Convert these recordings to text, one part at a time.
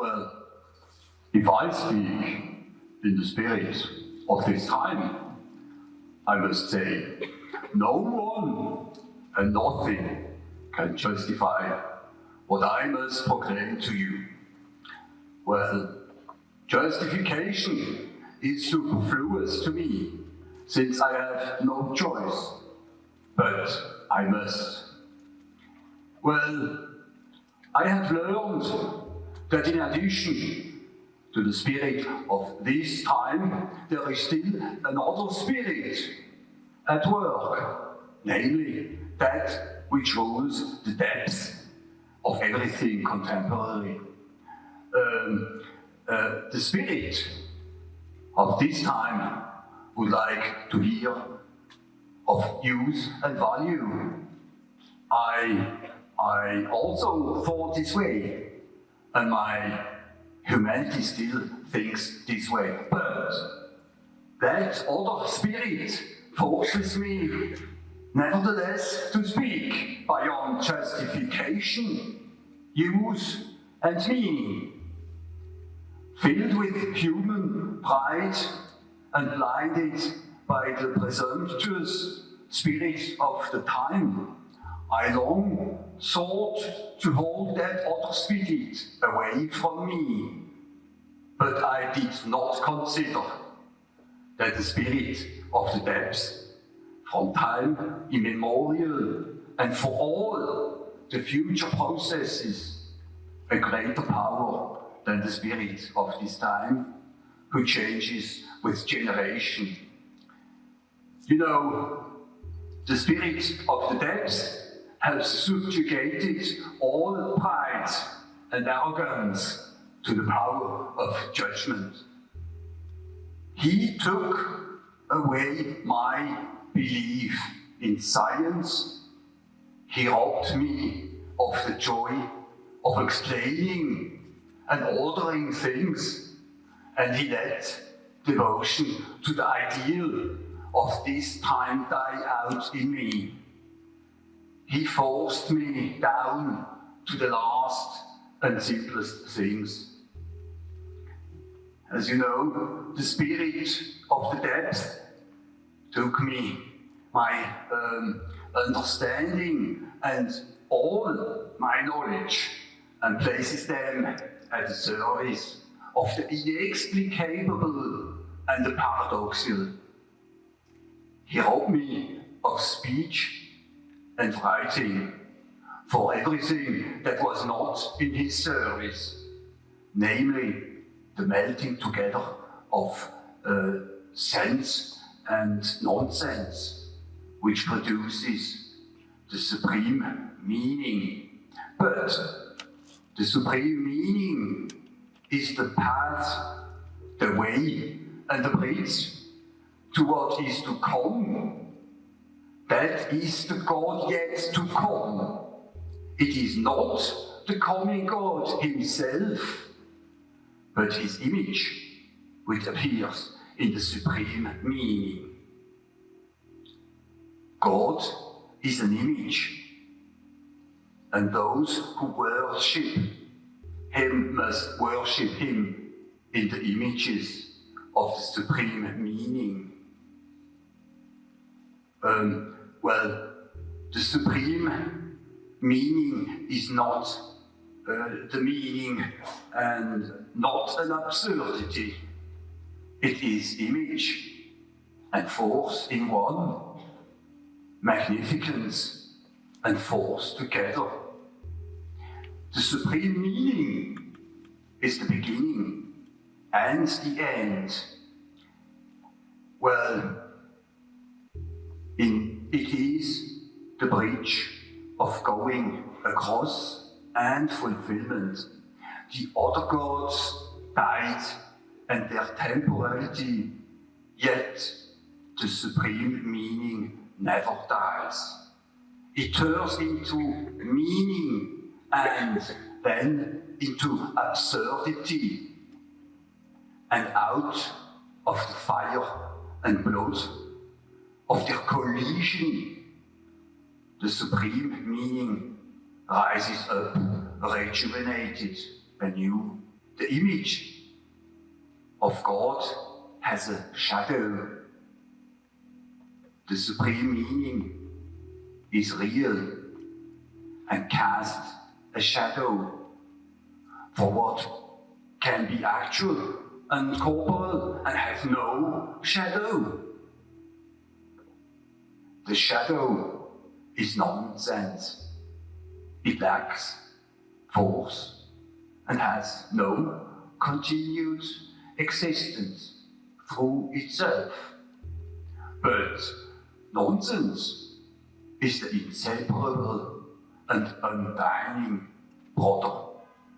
Well, if I speak in the spirit of this time, I must say, no one and nothing can justify what I must proclaim to you. Well, justification is superfluous to me, since I have no choice, but I must. Well, I have learned that in addition to the spirit of this time, there is still another spirit at work, namely that which rules the depths of everything contemporary. The spirit of this time would like to hear of use and value. I also thought this way, and my humanity still thinks this way. But that other spirit forces me, nevertheless, to speak beyond justification, use, and meaning. Filled with human pride and blinded by the presumptuous spirit of the time, I long sought to hold that other spirit away from me. But I did not consider that the spirit of the depths, from time immemorial and for all the future processes, a greater power than the spirit of this time, who changes with generation. You know, the spirit of the depths has subjugated all pride and arrogance to the power of judgment. He took away my belief in science. He robbed me of the joy of explaining and ordering things, and he let devotion to the ideal of this time die out in me. He forced me down to the last and simplest things. As you know, the spirit of the depth took me, my understanding and all my knowledge, and places them at the service of the inexplicable and the paradoxical. He robbed me of speech and writing for everything that was not in his service, namely the melting together of sense and nonsense, which produces the supreme meaning. But the supreme meaning is the path, the way, and the bridge to what is to come. That is the God yet to come. It is not the coming God himself, but his image, which appears in the supreme meaning. God is an image, and those who worship him must worship him in the images of the supreme meaning. Well, the supreme meaning is not the meaning and not an absurdity. It is image and force in one, magnificence and force together. The supreme meaning is the beginning and the end. Well, it is the bridge of going across and fulfillment. The other gods died and their temporality, yet the supreme meaning never dies. It turns into meaning and then into absurdity. And out of the fire and blood of their collision, the supreme meaning rises up, rejuvenated anew. The image of God has a shadow. The supreme meaning is real and casts a shadow for what can be actual and corporal and have no shadow. The shadow is nonsense. It lacks force and has no continued existence through itself. But nonsense is the inseparable and undying brother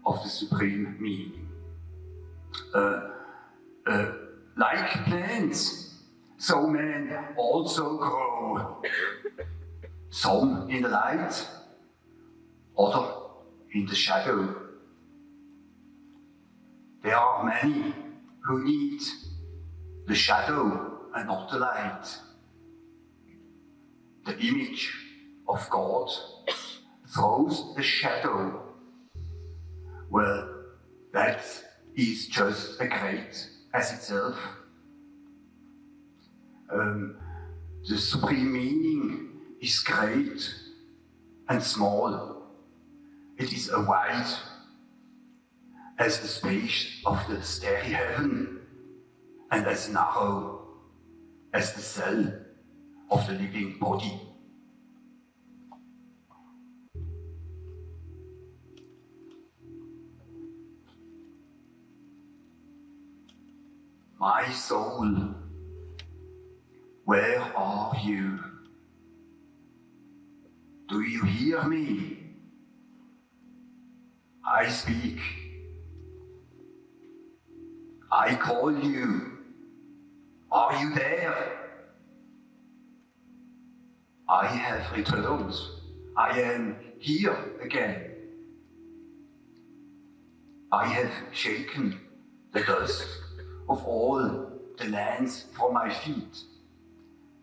of the supreme meaning. Like plants, so men also grow, some in the light, other in the shadow. There are many who need the shadow and not the light. The image of God throws the shadow. Well, that is just as great as itself. The supreme meaning is great and small. It is as wide as the space of the starry heaven and as narrow as the cell of the living body. My soul, where are you? Do you hear me? I speak. I call you. Are you there? I have returned. I am here again. I have shaken the dust of all the lands from my feet,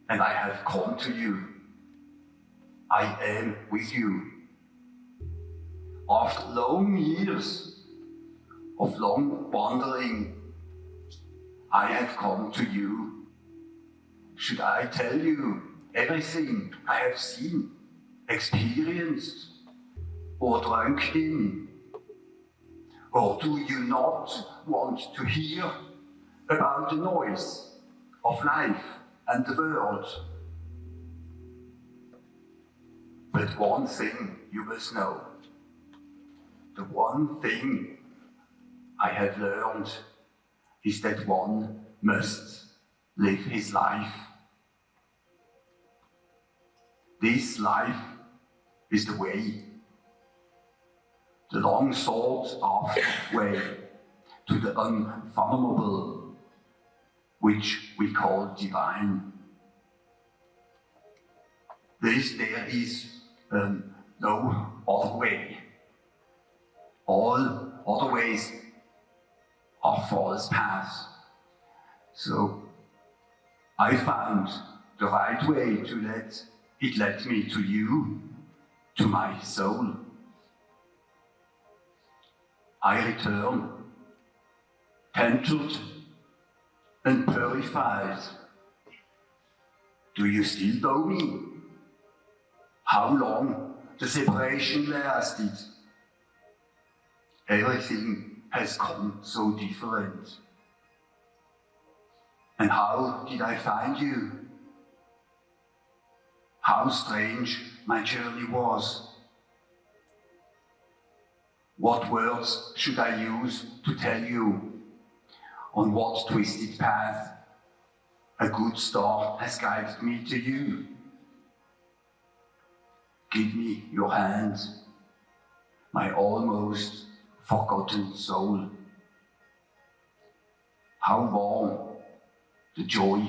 and I have come to you. I am with you. After long years of long wandering, I have come to you. Should I tell you everything I have seen, experienced, or drunk in? Or do you not want to hear about the noise of life and the world? But one thing you must know. The one thing I have learned is that one must live his life. This life is the way, the long sought after way to the unfathomable, which we call divine. There is no other way. All other ways are false paths. So I found the right way to let it led me to you, to my soul. I return, tempted and purified. Do you still know me? How long the separation lasted? Everything has come so different. And how did I find you? How strange my journey was. What words should I use to tell you on what twisted path a good star has guided me to you? Give me your hand, my almost forgotten soul. How warm the joy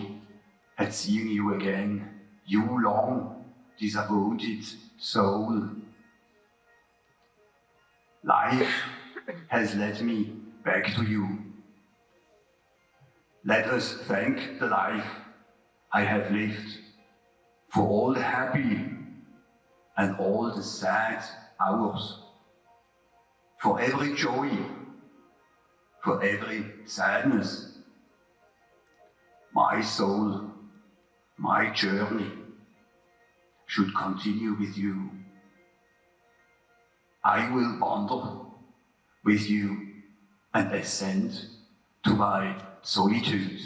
at seeing you again, you long disappointed soul. Life has led me back to you. Let us thank the life I have lived for all the happy and all the sad hours, for every joy for every sadness. My soul, my journey should continue with you. I will wander with you and ascend to my solitude.